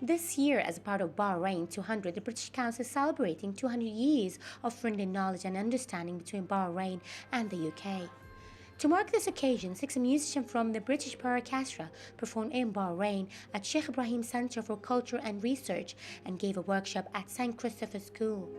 This year, as a part of Bahrain 200, the British Council is celebrating 200 years of friendly knowledge and understanding between Bahrain and the UK. To mark this occasion, 6 musicians from the British Paraorchestra performed in Bahrain at Sheikh Ibrahim Center for Culture and Research and gave a workshop at St. Christopher's School.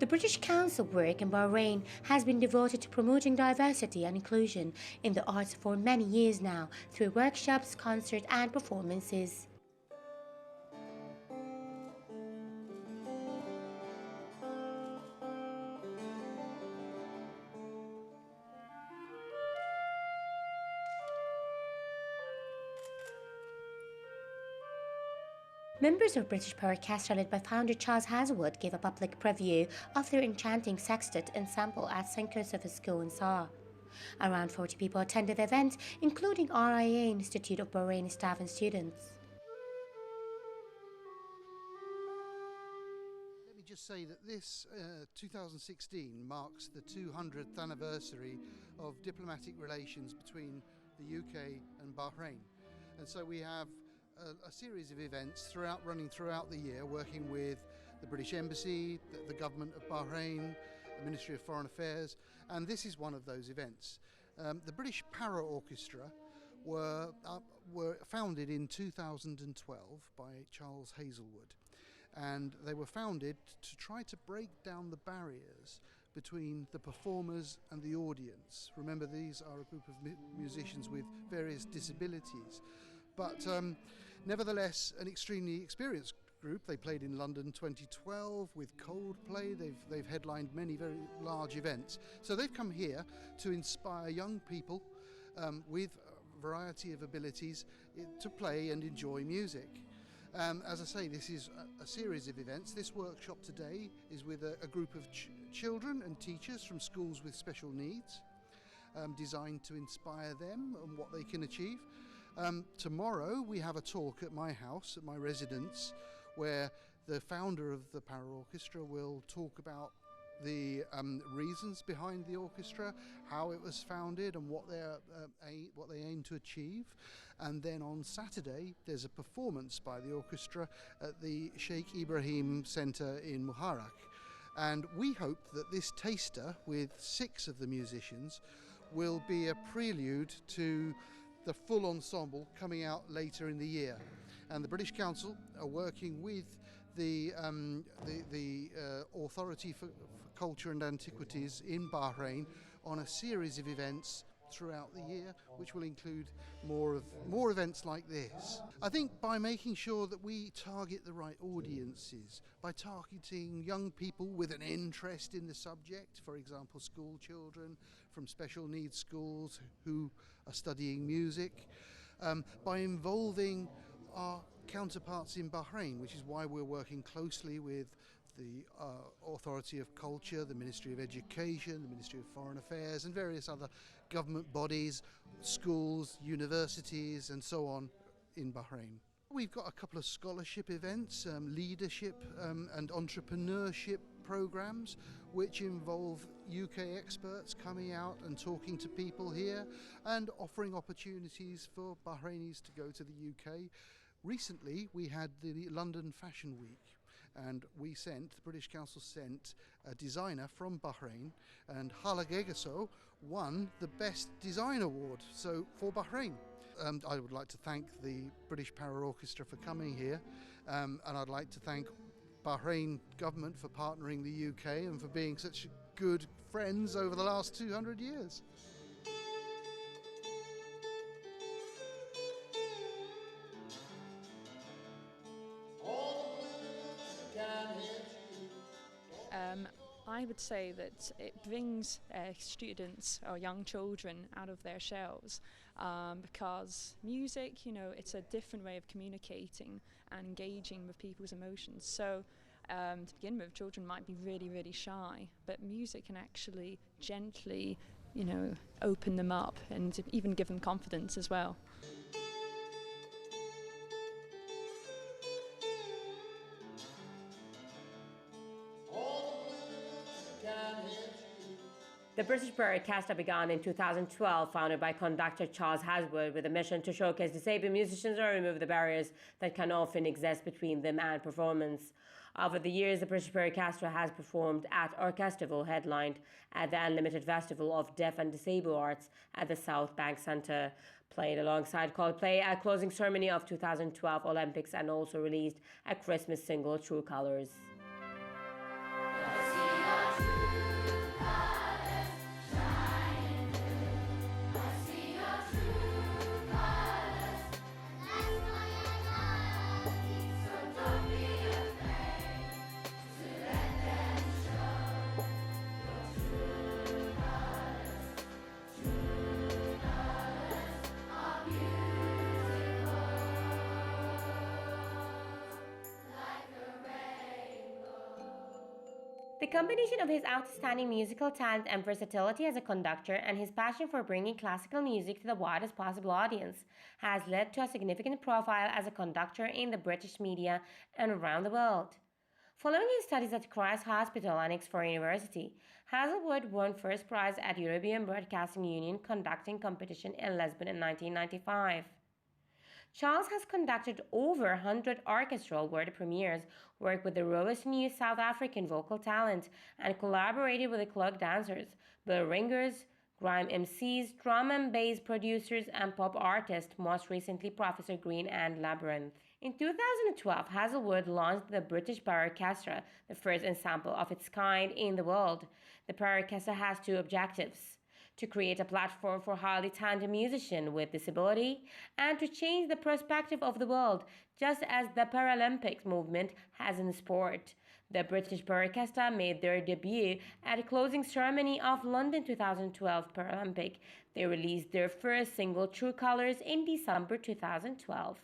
The British Council work in Bahrain has been devoted to promoting diversity and inclusion in the arts for many years now through workshops, concerts and performances. Members of British Paraorchestra led by founder Charles Hazelwood gave a public preview of their enchanting sextet ensemble at St. Christopher's School in Saar. Around 40 people attended the event, including RIA Institute of Bahrain staff and students. Let me just say that this 2016 marks the 200th anniversary of diplomatic relations between the UK and Bahrain. And so we have a series of events running throughout the year, working with the British Embassy, the government of Bahrain, the Ministry of Foreign Affairs, and this is one of those events. The British Paraorchestra were founded in 2012 by Charles Hazelwood, and they were founded to try to break down the barriers between the performers and the audience. Remember, these are a group of musicians with various disabilities, but nevertheless an extremely experienced group. They played in London 2012 with Coldplay. They've headlined many very large events. So they've come here to inspire young people with a variety of abilities to play and enjoy music. As I say, this is a series of events. This workshop today is with a group of children and teachers from schools with special needs, designed to inspire them and what they can achieve. Tomorrow we have a talk at my house, at my residence, where the founder of the Paraorchestra will talk about the reasons behind the orchestra, how it was founded and what they aim to achieve. And then on Saturday there's a performance by the orchestra at the Sheikh Ibrahim Center in Muharraq. And we hope that this taster with 6 of the musicians will be a prelude to the full ensemble coming out later in the year. And the British Council are working with the Authority for Culture and Antiquities in Bahrain on a series of events throughout the year, which will include more events like this. I think by making sure that we target the right audiences, by targeting young people with an interest in the subject, for example school children from special needs schools who are studying music, by involving our counterparts in Bahrain, which is why we're working closely with the Authority of Culture, the Ministry of Education, the Ministry of Foreign Affairs and various other government bodies, schools, universities and so on in Bahrain. We've got a couple of scholarship events, leadership and entrepreneurship programs which involve UK experts coming out and talking to people here and offering opportunities for Bahrainis to go to the UK. Recently we had the London Fashion Week, and the British Council sent a designer from Bahrain, and Hala Gegaso won the Best Design Award for Bahrain. I would like to thank the British Paraorchestra for coming here, and I'd like to thank Bahrain government for partnering the UK and for being such good friends over the last 200 years. All the blues can hit you. I would say that it brings students or young children out of their shells, because music, it's a different way of communicating and engaging with people's emotions. So to begin with, children might be really, really shy, but music can actually gently, open them up and even give them confidence as well. The British Paraorchestra began in 2012, founded by conductor Charles Haswood, with a mission to showcase disabled musicians and remove the barriers that can often exist between them and performance. Over the years, the British Paraorchestra has performed at Orchestival, headlined at the Unlimited Festival of Deaf and Disabled Arts at the South Bank Centre, played alongside Coldplay at closing ceremony of 2012 Olympics, and also released a Christmas single, True Colours. The combination of his outstanding musical talent and versatility as a conductor and his passion for bringing classical music to the widest possible audience has led to a significant profile as a conductor in the British media and around the world. Following his studies at Christ Hospital and Oxford University, Hazelwood won first prize at European Broadcasting Union conducting competition in Lisbon in 1995. Charles has conducted over 100 orchestral world premieres, worked with the robust new South African vocal talent, and collaborated with the clock dancers, bell ringers, grime MCs, drum and bass producers, and pop artists, most recently Professor Green and Labyrinth. In 2012, Hazelwood launched the British Paraorchestra, the first ensemble of its kind in the world. The Paraorchestra has two objectives: to create a platform for highly talented musicians with disability, and to change the perspective of the world, just as the Paralympics movement has in sport. The British Paraorchestra made their debut at the closing ceremony of London 2012 Paralympic. They released their first single, True Colours, in December 2012.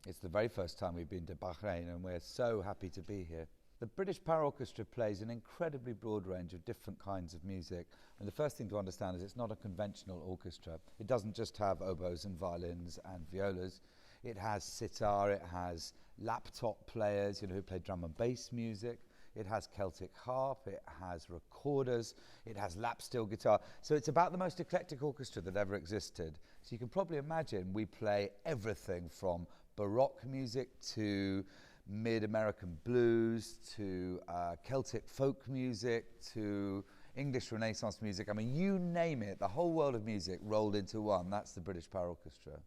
It's the very first time we've been to Bahrain, and we're so happy to be here. The British Paraorchestra plays an incredibly broad range of different kinds of music. And the first thing to understand is it's not a conventional orchestra. It doesn't just have oboes and violins and violas. It has sitar, it has laptop players, who play drum and bass music. It has Celtic harp, it has recorders, it has lap steel guitar. So it's about the most eclectic orchestra that ever existed. So you can probably imagine we play everything from Baroque music to mid-American blues to Celtic folk music to English Renaissance music. I mean, you name it, the whole world of music rolled into one. That's the British Paraorchestra.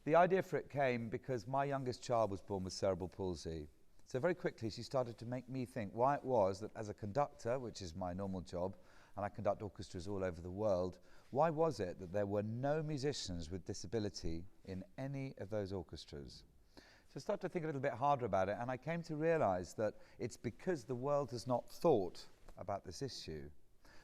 The idea for it came because my youngest child was born with cerebral palsy. So very quickly she started to make me think why it was that as a conductor, which is my normal job, and I conduct orchestras all over the world, why was it that there were no musicians with disability in any of those orchestras? So I started to think a little bit harder about it, and I came to realize that it's because the world has not thought about this issue.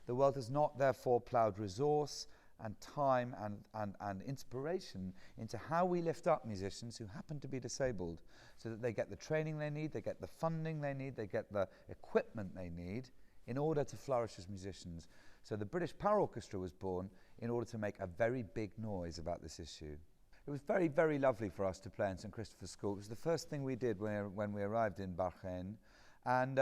The world has not therefore ploughed resource and time and inspiration into how we lift up musicians who happen to be disabled so that they get the training they need, they get the funding they need, they get the equipment they need in order to flourish as musicians. So the British Paraorchestra was born in order to make a very big noise about this issue. It was very, very lovely for us to play in St Christopher's School. It was the first thing we did when we arrived in Bahrain. And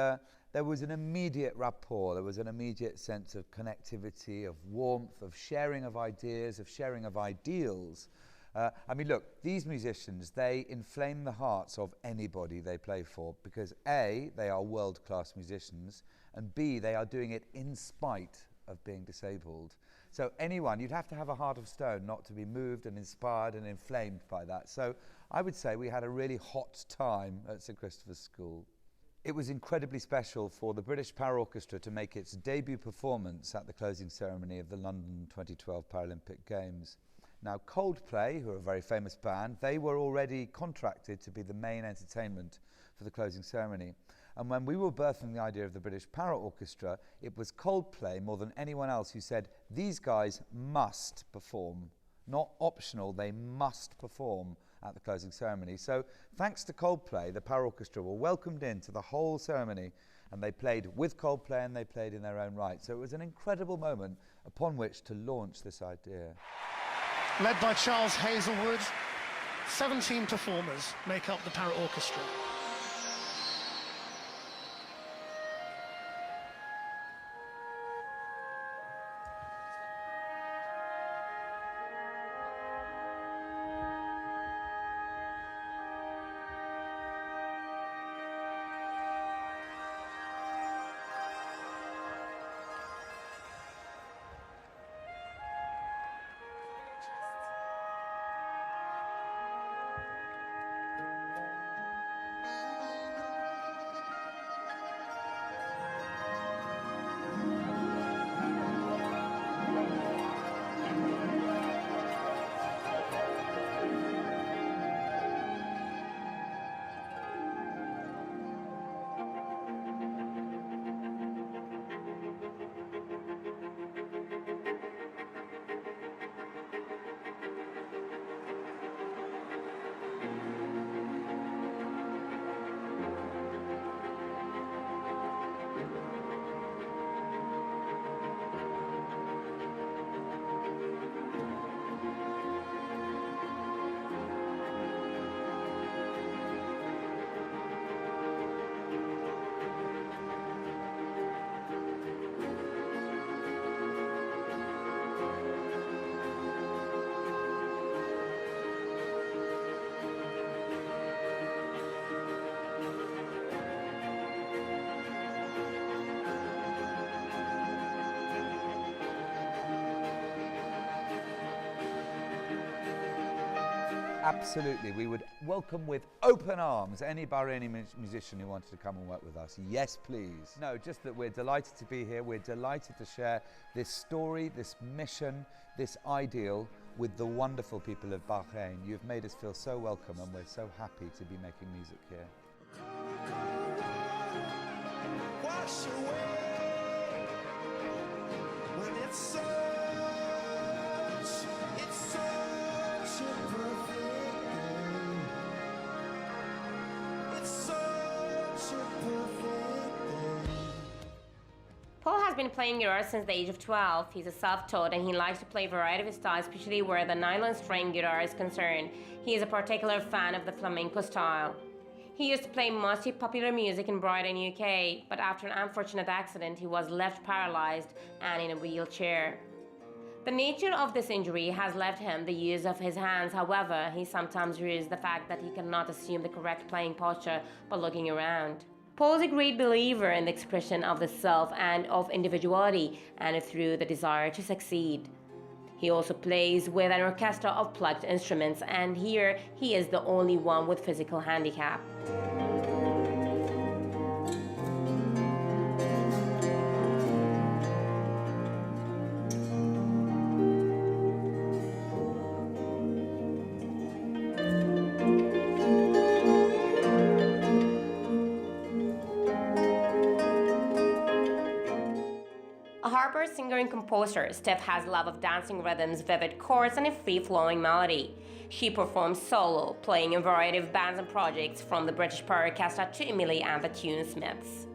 there was an immediate rapport, there was an immediate sense of connectivity, of warmth, of sharing of ideas, of sharing of ideals. I mean, look, these musicians, they inflame the hearts of anybody they play for because A, they are world-class musicians, and B, they are doing it in spite of being disabled. So anyone, you'd have to have a heart of stone not to be moved and inspired and inflamed by that. So I would say we had a really hot time at St Christopher's School. It was incredibly special for the British Paraorchestra to make its debut performance at the closing ceremony of the London 2012 Paralympic Games. Now Coldplay, who are a very famous band, they were already contracted to be the main entertainment for the closing ceremony. And when we were birthing the idea of the British Paraorchestra, it was Coldplay more than anyone else who said, these guys must perform. Not optional, they must perform at the closing ceremony. So thanks to Coldplay, the Paraorchestra were welcomed into the whole ceremony, and they played with Coldplay and they played in their own right. So it was an incredible moment upon which to launch this idea. Led by Charles Hazelwood, 17 performers make up the Paraorchestra. Absolutely, we would welcome with open arms any Bahraini musician who wanted to come and work with us. Yes, please. No, just that we're delighted to be here. We're delighted to share this story, this mission, this ideal with the wonderful people of Bahrain. You've made us feel so welcome, and we're so happy to be making music here. Wash away when it's such a perfect day. It's such a perfect day. Paul has been playing guitar since the age of 12. He's a self-taught and he likes to play a variety of styles, especially where the nylon string guitar is concerned. He is a particular fan of the flamenco style. He used to play mostly popular music in Brighton, UK, but after an unfortunate accident, he was left paralyzed and in a wheelchair. The nature of this injury has left him the use of his hands. However, he sometimes realizes the fact that he cannot assume the correct playing posture by looking around. Paul is a great believer in the expression of the self and of individuality, and through the desire to succeed. He also plays with an orchestra of plucked instruments, and here he is the only one with physical handicap. A harper, singer and composer, Steph has a love of dancing rhythms, vivid chords and a free-flowing melody. She performs solo, playing in a variety of bands and projects from the British Paraorchestra to Emily and the Tunesmiths.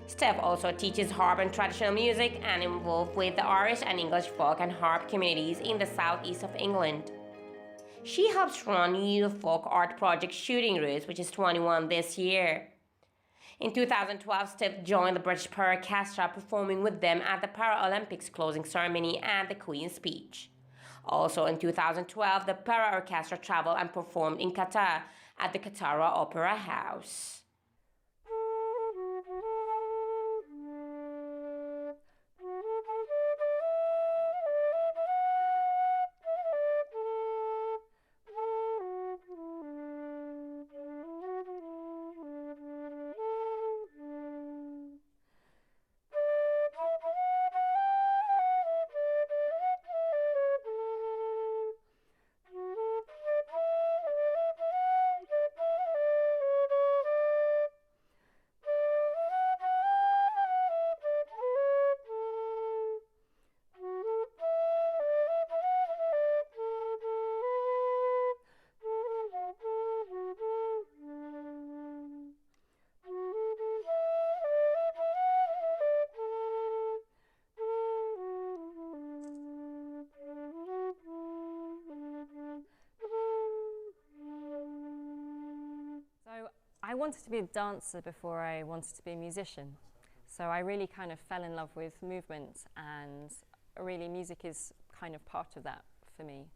Steph also teaches harp and traditional music and involved with the Irish and English folk and harp communities in the southeast of England. She helps run youth folk art project Shooting Roots, which is 21 this year. In 2012, Steph joined the British Paraorchestra, performing with them at the Paralympics closing ceremony and the Queen's speech. Also in 2012, the Paraorchestra traveled and performed in Qatar at the Qatar Opera House. wanted to be a dancer before I wanted to be a musician. So I really kind of fell in love with movement, and really music is kind of part of that for me.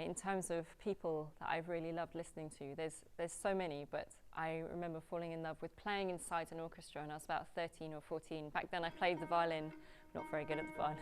In terms of people that I've really loved listening to, there's so many, but I remember falling in love with playing inside an orchestra when I was about 13 or 14. Back then I played the violin, not very good at the violin.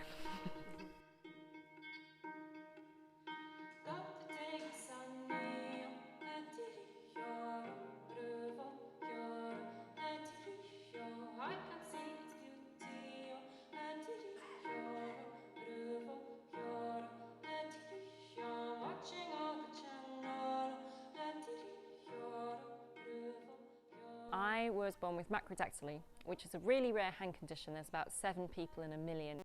I was born with macrodactyly, which is a really rare hand condition. There's about 7 people in a million.